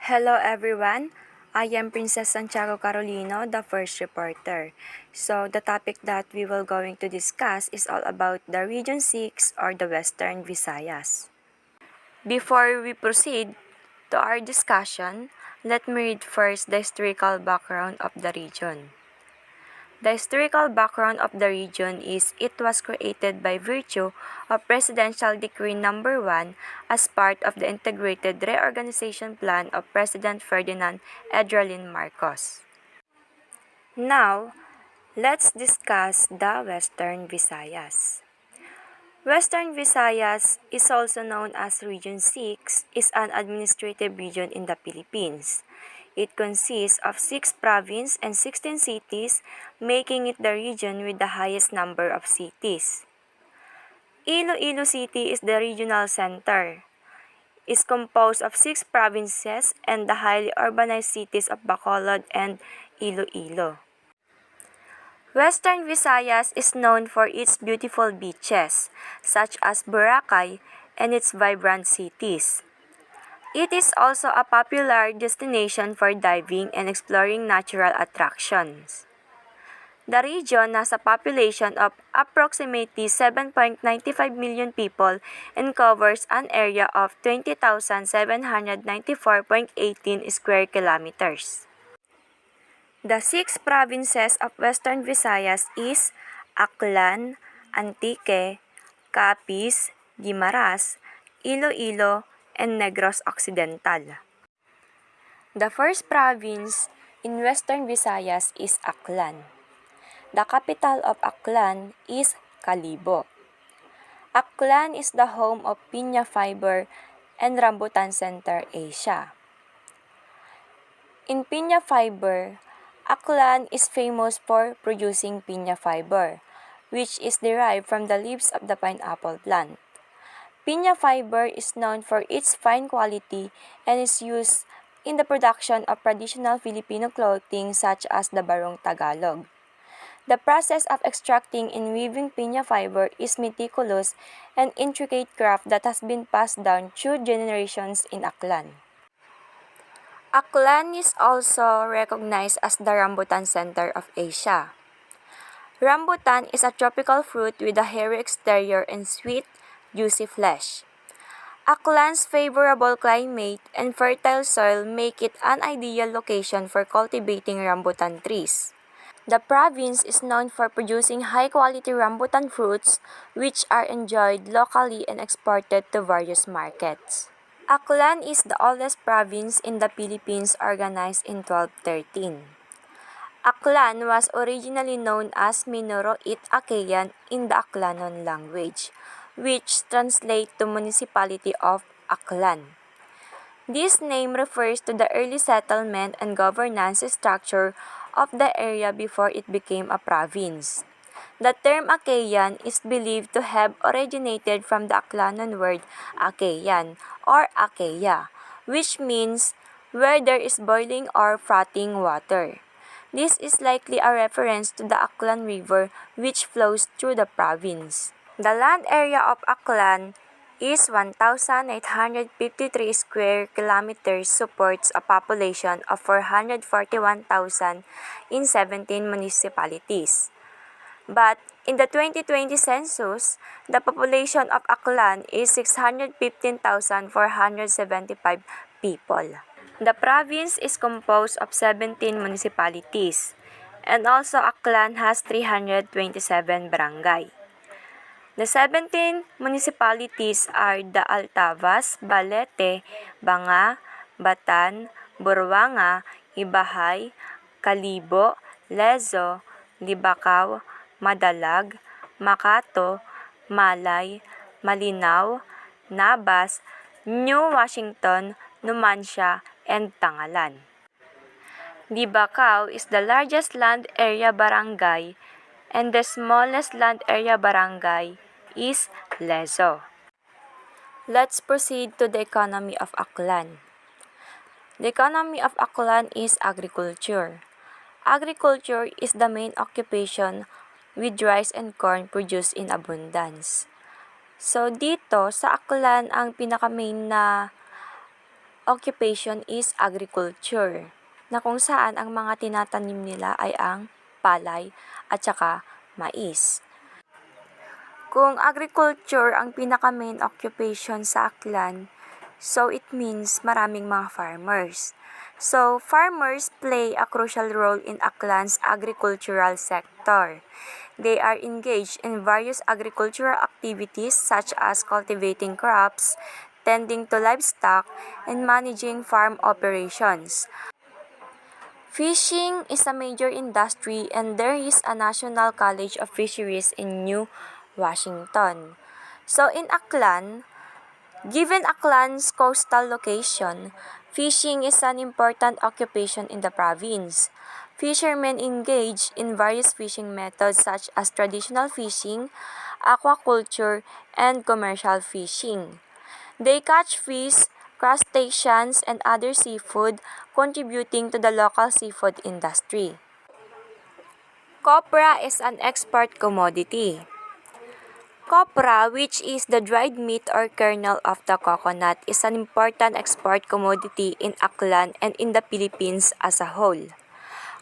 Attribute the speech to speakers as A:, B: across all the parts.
A: Hello everyone, I am Princess Santiago Carolino, the first reporter. So the topic that we will going to discuss is all about the Region 6 or the Western Visayas. Before we proceed to our discussion, let me read first the historical background of the region. The historical background of the region is it was created by virtue of Presidential Decree No. 1 as part of the integrated reorganization plan of President Ferdinand Edralin Marcos. Now, let's discuss the Western Visayas. Western Visayas is also known as Region 6, is an administrative region in the Philippines. It consists of 6 provinces and 16 cities, making it the region with the highest number of cities. Iloilo City is the regional center. It is composed of 6 provinces and the highly urbanized cities of Bacolod and Iloilo. Western Visayas is known for its beautiful beaches, such as Boracay, and its vibrant cities. It is also a popular destination for diving and exploring natural attractions. The region has a population of approximately 7.95 million people and covers an area of 20,794.18 square kilometers. The 6 provinces of Western Visayas is Aklan, Antique, Capiz, Guimaras, Iloilo, and Negros Occidental. The first province in Western Visayas is Aklan. The capital of Aklan is Kalibo. Aklan is the home of Piña Fiber and Rambutan Center Asia. In Piña Fiber, Aklan is famous for producing piña fiber, which is derived from the leaves of the pineapple plant. Piña fiber is known for its fine quality and is used in the production of traditional Filipino clothing such as the Barong Tagalog. The process of extracting and weaving piña fiber is meticulous and intricate craft that has been passed down through generations in Aklan. Aklan is also recognized as the Rambutan Center of Asia. Rambutan is a tropical fruit with a hairy exterior and sweet, juicy flesh. Aklan's favorable climate and fertile soil make it an ideal location for cultivating rambutan trees. The province is known for producing high-quality rambutan fruits, which are enjoyed locally and exported to various markets. Aklan is the oldest province in the Philippines organized in 1213. Aklan was originally known as Minoroit Acayan in the Aklanon language, which translates to Municipality of Aklan. This name refers to the early settlement and governance structure of the area before it became a province. The term Acayan is believed to have originated from the Aklanon word Acayan or Acaia, which means where there is boiling or frothing water. This is likely a reference to the Aklan River which flows through the province. The land area of Aklan is 1,853 square kilometers, supports a population of 441,000 in 17 municipalities. But in the 2020 census, the population of Aklan is 615,475 people. The province is composed of 17 municipalities, and also Aklan has 327 barangay. The 17 municipalities are the Altavas, Balete, Banga, Batan, Buruanga, Ibahay, Kalibo, Lezo, Libacao, Madalag, Makato, Malay, Malinaw, Nabas, New Washington, Numancia, and Tangalan. Libacao is the largest land area barangay and the smallest land area barangay is Lezo. Let's proceed to the economy of Aklan. The economy of Aklan is agriculture. Agriculture is the main occupation with rice and corn produced in abundance. So dito sa Aklan, ang pinaka-main na occupation is agriculture, na kung saan ang mga tinatanim nila ay ang palay at saka mais. Kung agriculture ang pinaka-main occupation sa Aklan, so it means maraming mga farmers. So, farmers play a crucial role in Aklan's agricultural sector. They are engaged in various agricultural activities such as cultivating crops, tending to livestock, and managing farm operations. Fishing is a major industry and there is a National College of Fisheries in New Washington. So in Aklan, given Aklan's coastal location, fishing is an important occupation in the province. Fishermen engage in various fishing methods such as traditional fishing, aquaculture, and commercial fishing. They catch fish, crustaceans, and other seafood, contributing to the local seafood industry. Copra is an export commodity. Copra, which is the dried meat or kernel of the coconut, is an important export commodity in Aklan and in the Philippines as a whole.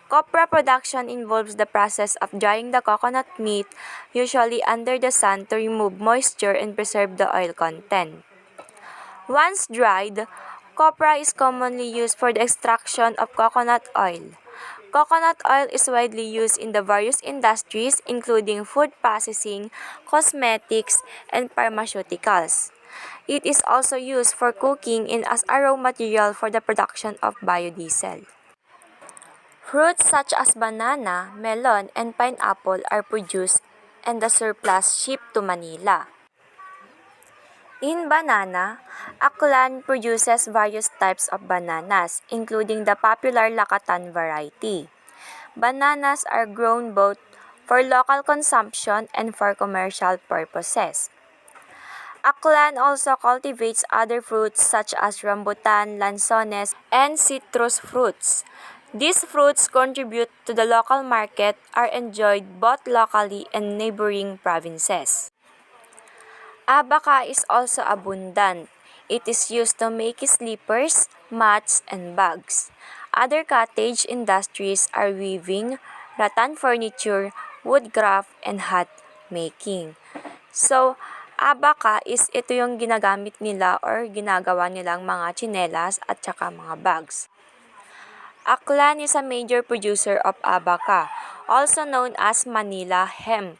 A: Copra production involves the process of drying the coconut meat, usually under the sun, to remove moisture and preserve the oil content. Once dried, copra is commonly used for the extraction of coconut oil. Coconut oil is widely used in the various industries including food processing, cosmetics, and pharmaceuticals. It is also used for cooking and as a raw material for the production of biodiesel. Fruits such as banana, melon, and pineapple are produced and the surplus shipped to Manila. In banana, Aklan produces various types of bananas, including the popular Lakatan variety. Bananas are grown both for local consumption and for commercial purposes. Aklan also cultivates other fruits such as rambutan, lanzones, and citrus fruits. These fruits contribute to the local market, are enjoyed both locally and neighboring provinces. Abaca is also abundant. It is used to make slippers, mats, and bags. Other cottage industries are weaving, rattan furniture, woodcraft, and hat making. So, abaca is ito yung ginagamit nila or ginagawa nilang mga tsinelas at saka mga bags. Aklan is a major producer of abaca, also known as Manila hemp.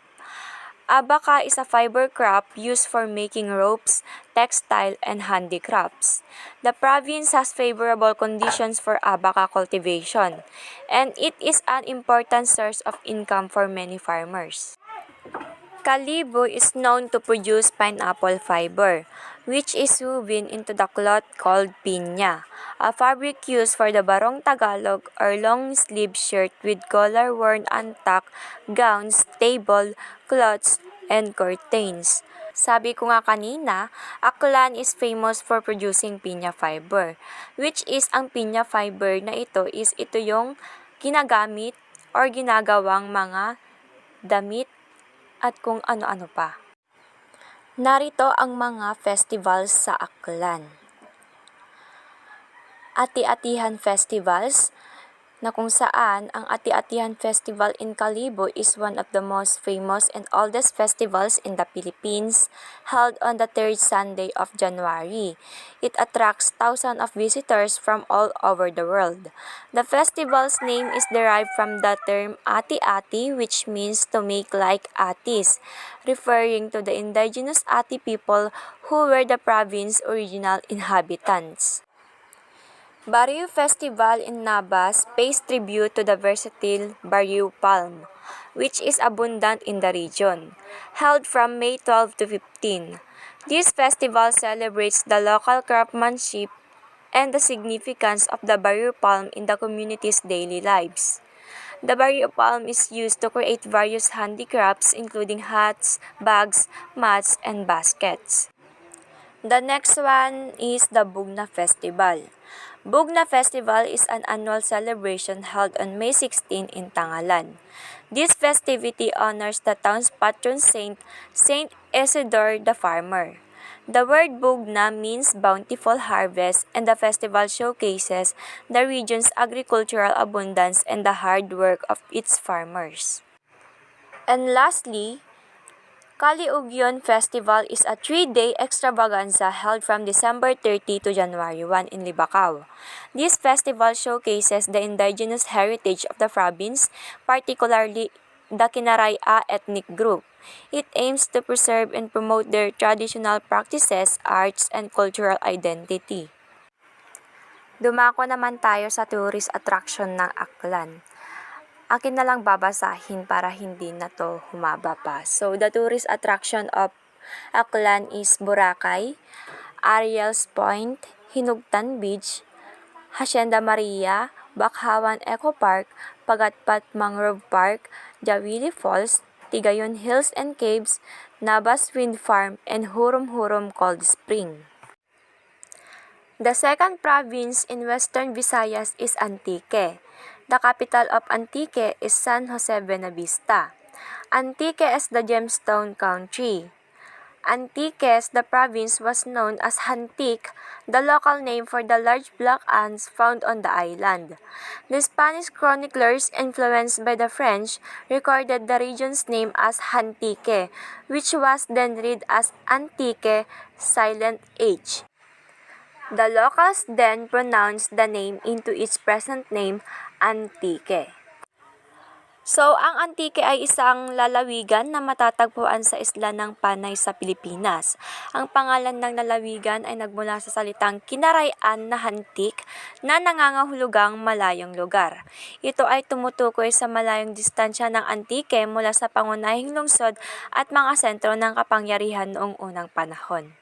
A: Abaca is a fiber crop used for making ropes, textile, and handicrafts. The province has favorable conditions for abaca cultivation, and it is an important source of income for many farmers. Kalibo is known to produce pineapple fiber, which is woven into the cloth called pinya, a fabric used for the barong Tagalog or long-sleeve shirt with collar worn on tuck, gowns, table, cloths, and curtains. Sabi ko nga kanina, Aklan is famous for producing pinya fiber, which is ang pinya fiber na ito yung ginagamit or ginagawang mga damit at kung ano-ano pa. Narito ang mga festivals sa Aklan. Ati-atihan festivals, na kung saan ang Ati-atihan Festival in Kalibo is one of the most famous and oldest festivals in the Philippines, held on the third Sunday of January. It attracts thousands of visitors from all over the world. The festival's name is derived from the term Ati-ati, which means to make like atis, referring to the indigenous Ati people who were the province's original inhabitants. Bariu Festival in Nabas pays tribute to the versatile Bariu palm, which is abundant in the region, held from May 12 to 15. This festival celebrates the local craftsmanship and the significance of the Bariu palm in the community's daily lives. The Bariu palm is used to create various handicrafts including hats, bags, mats, and baskets. The next one is the Bugna Festival. Bugna Festival is an annual celebration held on May 16 in Tangalan. This festivity honors the town's patron saint, Saint Isidore the Farmer. The word Bugna means bountiful harvest, and the festival showcases the region's agricultural abundance and the hard work of its farmers. And lastly, Kaliugyon Festival is a 3-day extravaganza held from December 30 to January 1 in Libacao. This festival showcases the indigenous heritage of the province, particularly the Kinaraya ethnic group. It aims to preserve and promote their traditional practices, arts, and cultural identity. Dumako naman tayo sa tourist attraction ng Aklan. Akin na lang babasahin para hindi na to humaba pa. So, the tourist attraction of Aklan is Boracay, Ariel's Point, Hinugtan Beach, Hacienda Maria, Bakhawan Eco Park, Pagatpat Mangrove Park, Jawili Falls, Tigayon Hills and Caves, Nabas Wind Farm, and Hurum-Hurum Cold Spring. The second province in Western Visayas is Antique. The capital of Antique is San Jose Buenavista. Antique is the gemstone country. Antiques, the province, was known as Hantique, the local name for the large black ants found on the island. The Spanish chroniclers, influenced by the French, recorded the region's name as Hantique, which was then read as Antique, silent H. The locals then pronounced the name into its present name, Antique. So, ang Antique ay isang lalawigan na matatagpuan sa isla ng Panay sa Pilipinas. Ang pangalan ng lalawigan ay nagmula sa salitang kinarayan na hantik na nangangahulugang malayong lugar. Ito ay tumutukoy sa malayong distansya ng Antique mula sa pangunahing lungsod at mga sentro ng kapangyarihan noong unang panahon.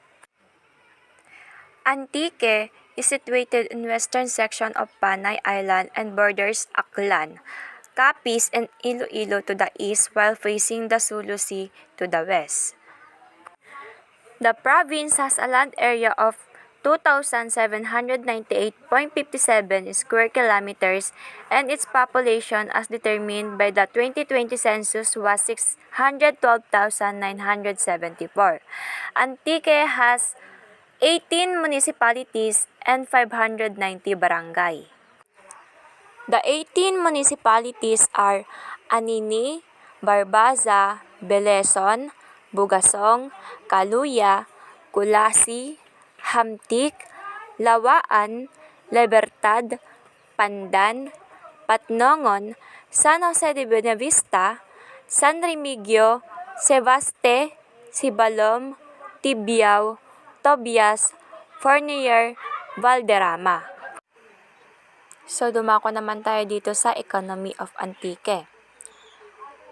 A: Antique is situated in western section of Panay Island and borders Aklan, Capiz, and Iloilo to the east while facing the Sulu Sea to the west. The province has a land area of 2,798.57 square kilometers and its population as determined by the 2020 census was 612,974. Antique has 18 municipalities and 590 barangay. The 18 municipalities are Anini, Barbaza, Beleson, Bugasong, Kaluya, Kulasi, Hamtik, Lawaan, Libertad, Pandan, Patnongon, San Jose de Buenavista, San Remigio, Sebaste, Sibalom, Tibiao, Tobias, Fournier, Valderrama. So, dumako naman tayo dito sa economy of Antique.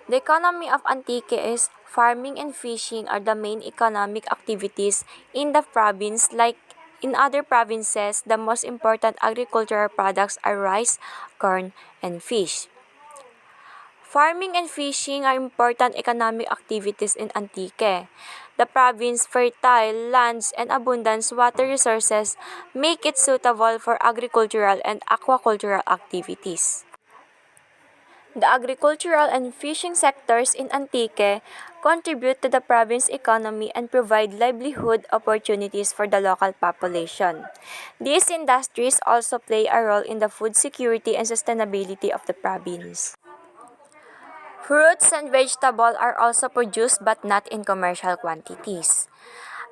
A: The economy of Antique is farming and fishing are the main economic activities in the province. Like in other provinces, the most important agricultural products are rice, corn, and fish. Farming and fishing are important economic activities in Antique. The province's fertile lands and abundant water resources make it suitable for agricultural and aquacultural activities. The agricultural and fishing sectors in Antique contribute to the province's economy and provide livelihood opportunities for the local population. These industries also play a role in the food security and sustainability of the province. Fruits and vegetables are also produced but not in commercial quantities.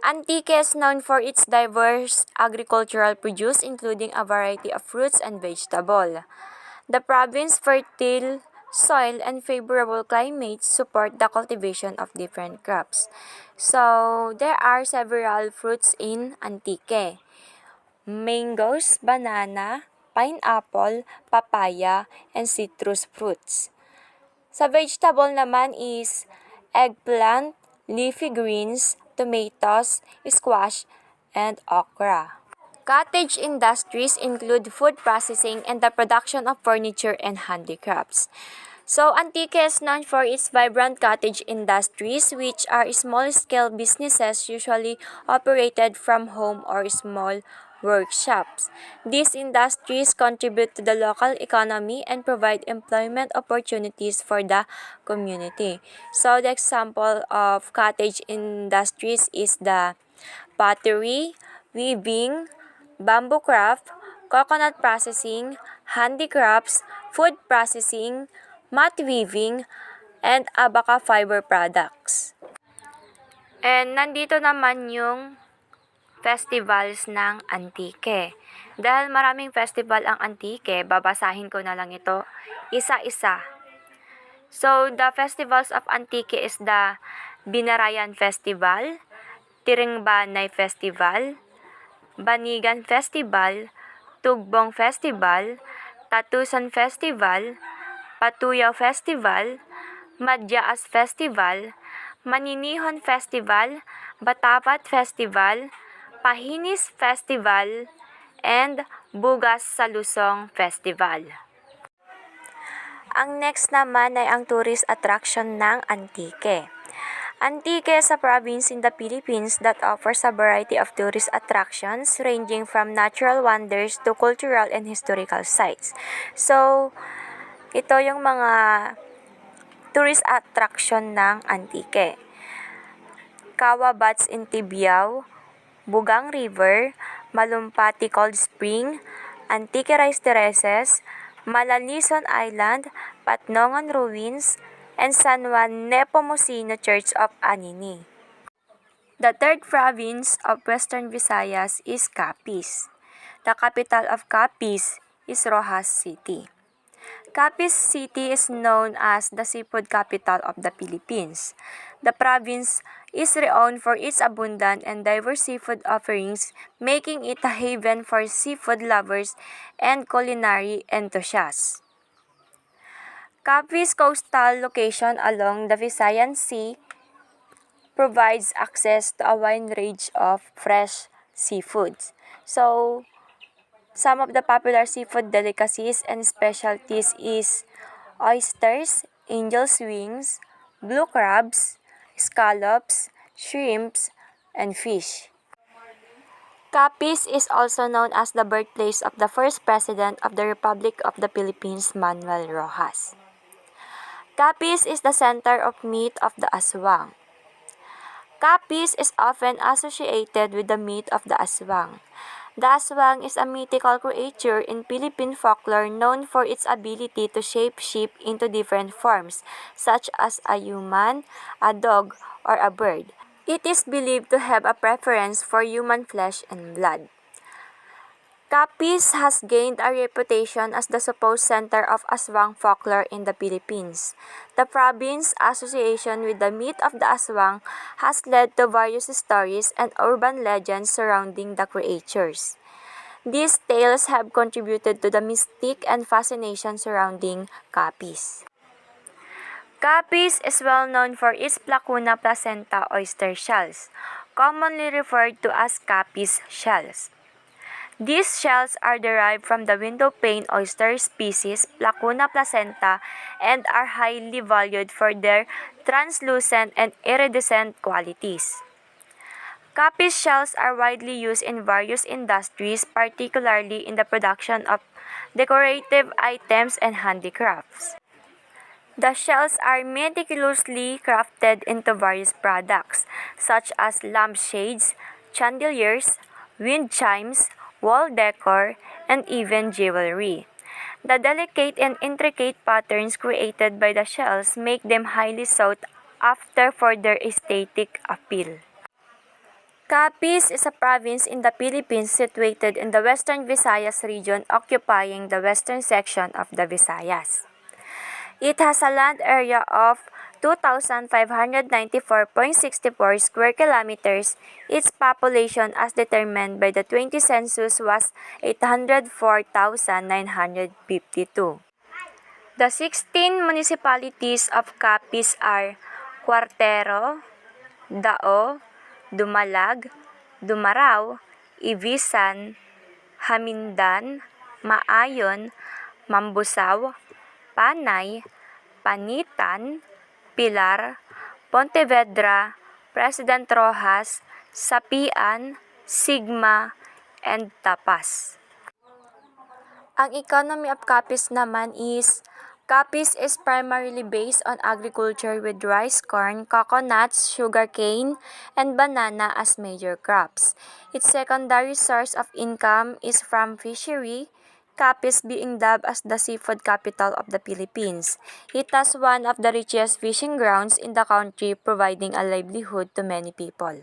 A: Antique is known for its diverse agricultural produce including a variety of fruits and vegetables. The province's fertile soil and favorable climate support the cultivation of different crops. So, there are several fruits in Antique. Mangoes, banana, pineapple, papaya, and citrus fruits. Sa vegetable naman is eggplant, leafy greens, tomatoes, squash, and okra. Cottage industries include food processing and the production of furniture and handicrafts. So, Antique is known for its vibrant cottage industries, which are small-scale businesses usually operated from home or small workshops. These industries contribute to the local economy and provide employment opportunities for the community. So, the example of cottage industries is the pottery, weaving, bamboo craft, coconut processing, handicrafts, food processing, mat weaving, and abaca fiber products. And nandito naman yung festivals ng Antique. Dahil maraming festival ang Antique, babasahin ko na lang ito isa-isa. So, the festivals of Antique is the Binarayan Festival, Tiringbanay Festival, Banigan Festival, Tugbong Festival, Tatusan Festival, Patuyaw Festival, Madyaas Festival, Maninihon Festival, Batapat Festival, Pahinis Festival, and Bugas sa Lusong Festival. Ang next naman ay ang tourist attraction ng Antique. Antique is a province in the Philippines that offers a variety of tourist attractions ranging from natural wonders to cultural and historical sites. So, ito yung mga tourist attraction ng Antique. Kawabats in Tibiao, Bugang River, Malumpati Cold Spring, Antique Rice Terraces, Malalison Island, Patnongan Ruins, and San Juan Nepomuceno Church of Anini. The third province of Western Visayas is Capiz. The capital of Capiz is Roxas City. Capiz City is known as the seafood capital of the Philippines. The province is renowned for its abundant and diverse seafood offerings, making it a haven for seafood lovers and culinary enthusiasts. Capiz coastal location along the Visayan Sea provides access to a wide range of fresh seafoods. So, some of the popular seafood delicacies and specialties is oysters, angel's wings, blue crabs, scallops, shrimps, and fish. Capiz is also known as the birthplace of the first President of the Republic of the Philippines, Manuel Roxas. Capiz is the center of myth of the aswang. Capiz is often associated with the myth of the aswang. The aswang is a mythical creature in Philippine folklore known for its ability to shape-shift into different forms, such as a human, a dog, or a bird. It is believed to have a preference for human flesh and blood. Capiz has gained a reputation as the supposed center of aswang folklore in the Philippines. The province's association with the myth of the aswang has led to various stories and urban legends surrounding the creatures. These tales have contributed to the mystique and fascination surrounding Capiz. Capiz is well known for its Placuna placenta oyster shells, commonly referred to as Capiz shells. These shells are derived from the window pane oyster species Placuna placenta and are highly valued for their translucent and iridescent qualities. Capiz shells are widely used in various industries, particularly in the production of decorative items and handicrafts. The shells are meticulously crafted into various products, such as lampshades, chandeliers, wind chimes, wall decor, and even jewelry. The delicate and intricate patterns created by the shells make them highly sought after for their aesthetic appeal. Capiz is a province in the Philippines situated in the Western Visayas region, occupying the western section of the Visayas. It has a land area of 2,594.64 square kilometers. Its population as determined by the 20 census was 804,952. The 16 municipalities of Capiz are Cuartero, Dao, Dumalag, Dumaraw, Ibisan, Hamindan, Maayon, Mambusaw, Panay, Panitan, Pilar, Pontevedra, President Roxas, Sapian, Sigma, and Tapas. Ang economy of Capiz naman is Capiz is primarily based on agriculture with rice, corn, coconuts, sugarcane, and banana as major crops. Its secondary source of income is from fishery, Capiz being dubbed as the seafood capital of the Philippines. It has one of the richest fishing grounds in the country, providing a livelihood to many people.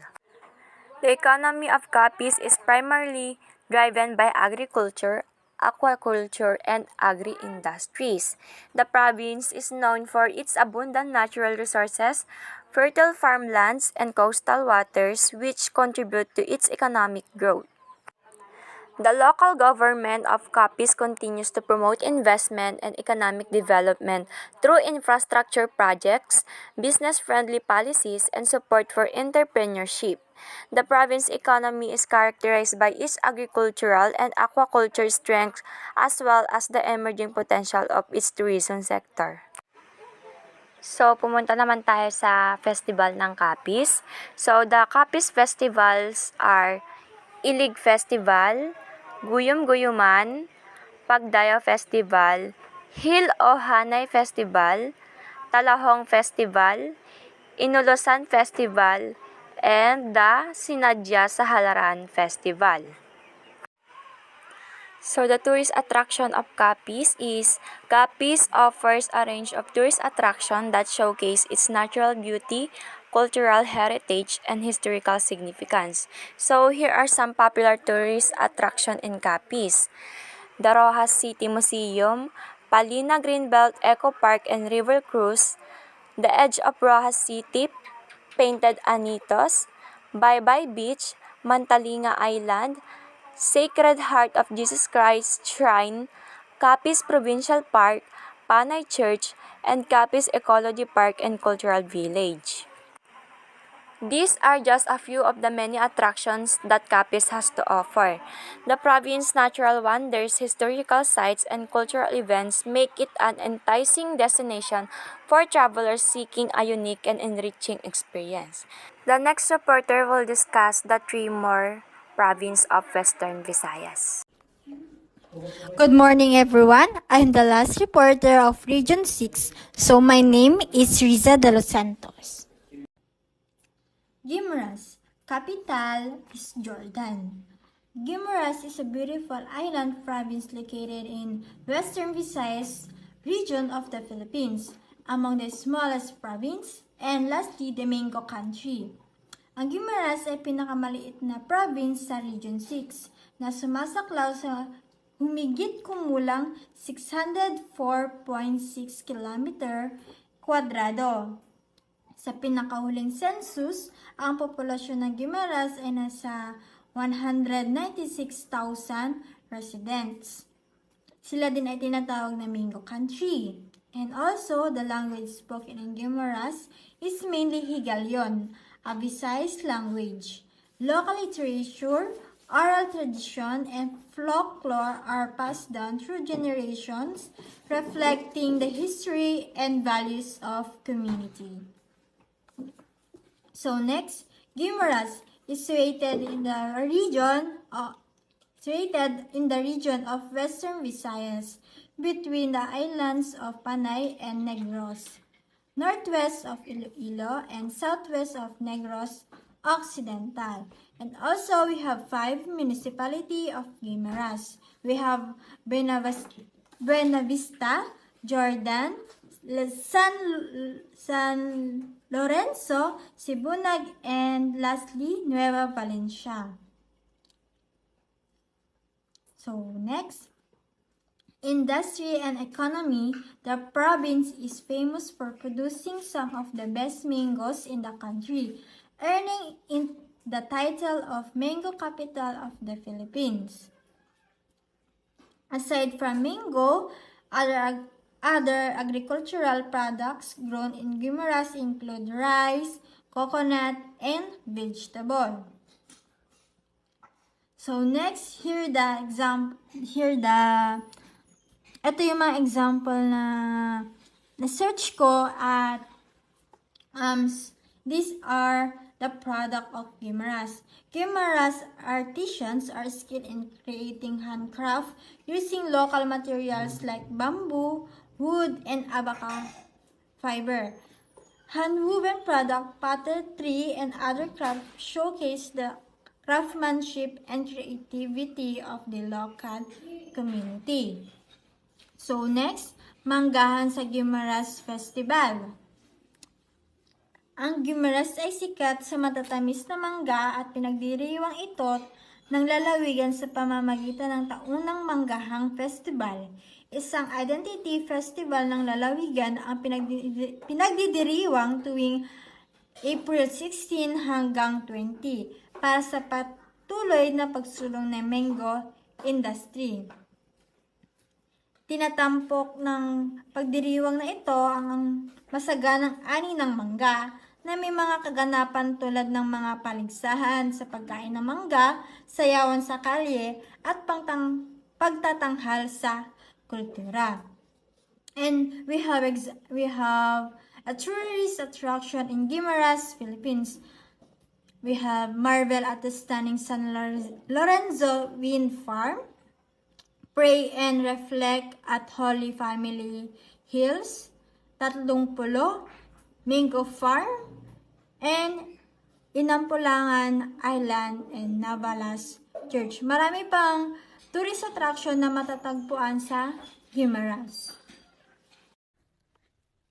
A: The economy of Capiz is primarily driven by agriculture, aquaculture, and agri-industries. The province is known for its abundant natural resources, fertile farmlands, and coastal waters, which contribute to its economic growth. The local government of Capiz continues to promote investment and economic development through infrastructure projects, business-friendly policies, and support for entrepreneurship. The province economy is characterized by its agricultural and aquaculture strengths as well as the emerging potential of its tourism sector. So, pumunta naman tayo sa festival ng Capiz. So, the Capiz festivals are Ilig Festival, Guyum-Guyuman, Pagdayo Festival, Hil o Hanay Festival, Talahong Festival, Inulosan Festival, and the Sinadya sa Halaran Festival. So the tourist attraction of Capiz is Capiz offers a range of tourist attractions that showcase its natural beauty, cultural heritage, and historical significance. So here are some popular tourist attractions in Capiz. The Rojas City Museum, Palina Greenbelt Eco Park and River Cruise, The Edge of Rojas City, Painted Anitos, Bye Bye Beach, Mantalinga Island, Sacred Heart of Jesus Christ Shrine, Capiz Provincial Park, Panay Church, and Capiz Ecology Park and Cultural Village. These are just a few of the many attractions that Capiz has to offer. The province's natural wonders, historical sites, and cultural events make it an enticing destination for travelers seeking a unique and enriching experience. The next reporter will discuss the three more province of Western Visayas.
B: Good morning, everyone. I'm the last reporter of Region 6, so my name is Riza de los Santos. Guimaras, capital is Jordan. Guimaras is a beautiful island province located in Western Visayas region of the Philippines, among the smallest province, and lastly, the Mango Country. Ang Guimaras ay pinakamaliit na province sa Region 6 na sumasaklaw sa humigit kumulang 604.6 km kwadrado. Sa pinakahuling census, ang populasyon ng Guimaras ay nasa 196,000 residents. Sila din ay tinatawag na Mango Country. And also, the language spoken in Guimaras is mainly Higalyon, a Visayas language. Local literature, oral tradition, and folklore are passed down through generations, reflecting the history and values of community. So next, Guimaras is situated in the region of Western Visayas, between the islands of Panay and Negros, northwest of Iloilo, and southwest of Negros Occidental. And also, we have 5 municipality of Guimaras. We have Buena Vista, Jordan, San Lorenzo, Sibunag, and lastly, Nueva Valencia. So next, industry and economy. The province is famous for producing some of the best mangoes in the country, earning the title of Mango Capital of the Philippines. Aside from mango, other agricultural products grown in Guimaras include rice, coconut, and vegetable. So next, ito yung mga example na search ko at these are the product of Guimaras. Guimaras artisans are skilled in creating handcraft using local materials like bamboo, wood, and abaca fiber. Hand-woven product, pottery, and other crafts showcase the craftsmanship and creativity of the local community. So next, manggahan sa Guimaras Festival. Ang Guimaras ay sikat sa matatamis na mangga at pinagdiriwang ito ng lalawigan sa pamamagitan ng taunang Manggahang Festival. Isang identity festival ng lalawigan ang pinagdidiriwang tuwing April 16 hanggang 20 para sa patuloy na pagsulong ng mango industry. Tinatampok ng pagdiriwang na ito ang masaganang ani ng mangga na may mga kaganapan tulad ng mga paligsahan sa pagkain ng mangga, sayawan sa kalye, at pagtatanghal sa kultura. And we have a tourist attraction in Guimaras, Philippines. We have marvel at the stunning San Lorenzo Wind Farm, pray and reflect at Holy Family Hills, Tatlong Pulo, Mingo Farm, and Inampulangan Island and Navalas Church. Marami pang tourist attraction na matatagpuan sa Guimaras.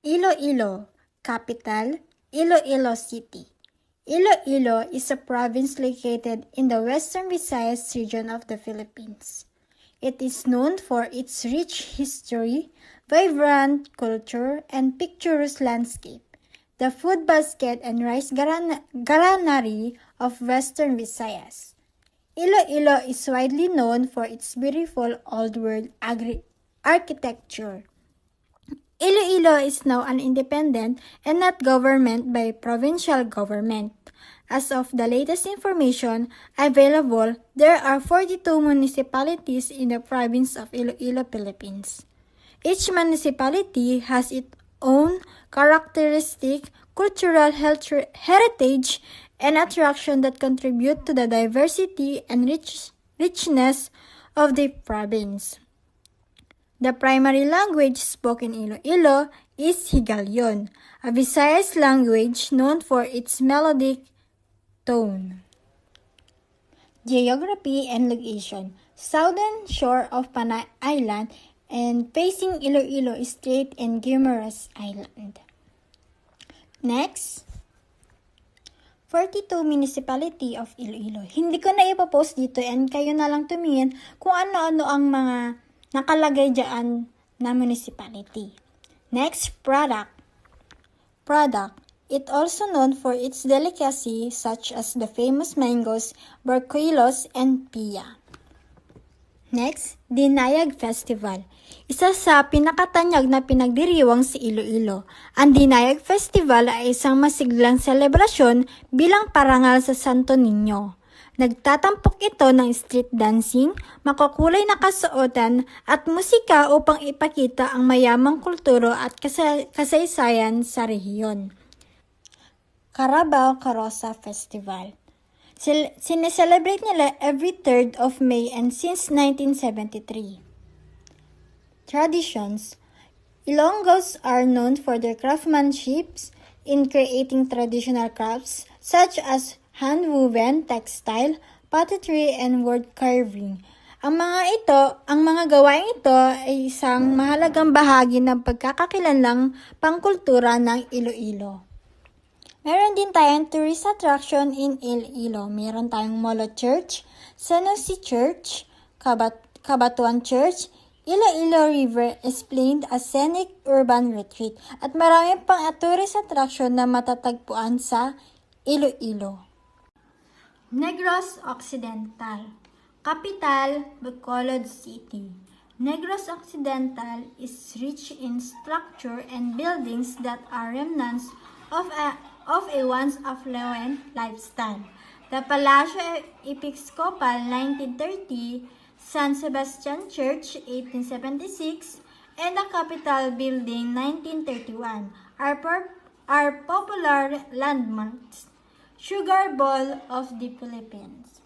B: Iloilo, capital, Iloilo City. Iloilo is a province located in the Western Visayas region of the Philippines. It is known for its rich history, vibrant culture, and picturesque landscape. The food basket and rice granary of Western Visayas. Iloilo is widely known for its beautiful Old World architecture. Iloilo is now an independent and not governed by provincial government. As of the latest information available, there are 42 municipalities in the province of Iloilo, Philippines. Each municipality has its own characteristic, cultural heritage, and attraction that contribute to the diversity and richness of the province. The primary language spoken in Iloilo is Higalyon, a Visayas language known for its melodic tone. Geography and location. Southern shore of Panay Island and facing Iloilo Strait and Guimaras Island. Next, 42 Municipality of Iloilo. Hindi ko na ipapost dito and kayo na lang tumingin kung ano-ano ang mga nakalagay dyan na municipality. Next, product. It also known for its delicacy such as the famous mangoes, barquillos, and pia. Next, Dinayag Festival. Isa sa pinakatanyag na pinagdiriwang sa Iloilo. Ang Dinayag Festival ay isang masiglang selebrasyon bilang parangal sa Santo Niño. Nagtatampok ito ng street dancing, makukulay na kasuotan at musika upang ipakita ang mayamang kulturo at kasaysayan sa rehiyon. Carabao Carosa Festival. Sineselebrate nila every 3rd of May and since 1973. Traditions. Ilonggos are known for their craftsmanship in creating traditional crafts such as hand-woven, textile, pottery, and wood carving. Ang mga gawain ito ay isang mahalagang bahagi ng pagkakakilanlang pangkultura ng Iloilo. Meron din tayong tourist attraction in Iloilo. Meron tayong Molo Church, San Jose Church, Cabatuan Church, Iloilo River Esplanade, a scenic urban retreat, at marami pang tourist attraction na matatagpuan sa Iloilo. Negros Occidental. Capital, Bacolod City. Negros Occidental is rich in structure and buildings that are remnants of a once affluent lifestyle. The Palacio Episcopal 1930, San Sebastian Church 1876, and the Capitol Building 1931 are popular landmarks. Sugar Bowl of the Philippines.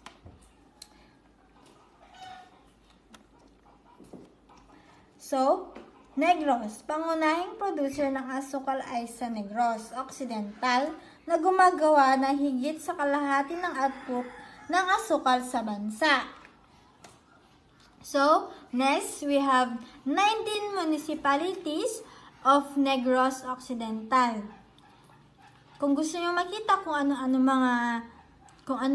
B: So, Negros, pangunahing producer ng asukal ay sa Negros Occidental na gumagawa ng higit sa kalahati ng output ng asukal sa bansa. So, next we have 19 municipalities of Negros Occidental. Kung gusto niyo makita kung ano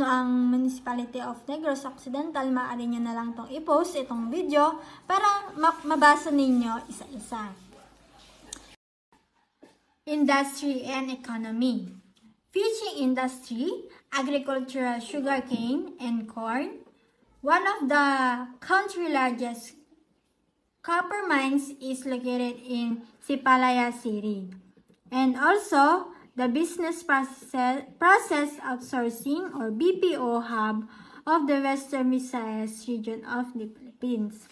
B: ang Municipality of Negros Occidental, maaari nyo na lang itong i-post itong video para mabasa ninyo isa-isa. Industry and economy. Fishing industry, agricultural sugarcane and corn. One of the country's largest copper mines is located in Sipalaya City. And also, the business process outsourcing or BPO hub of the Western Visayas region of the Philippines.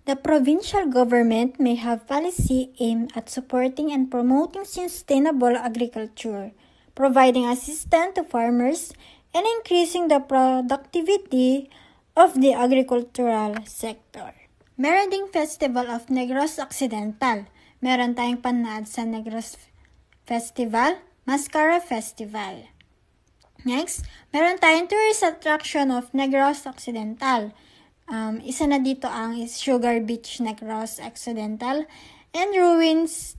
B: The provincial government may have policy aimed at supporting and promoting sustainable agriculture, providing assistance to farmers, and increasing the productivity of the agricultural sector. Meron ding Festival of Negros Occidental. Meron tayong panaad sa Negros Festival, Mascara Festival. Next, meron tayong tourist attraction of Negros Occidental. Isa na dito ang Sugar Beach Negros Occidental and the ruins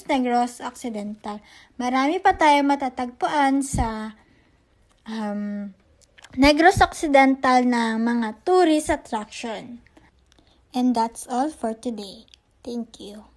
B: Negros Occidental. Marami pa tayong matatagpuan sa Negros Occidental na mga tourist attraction. And that's all for today. Thank you.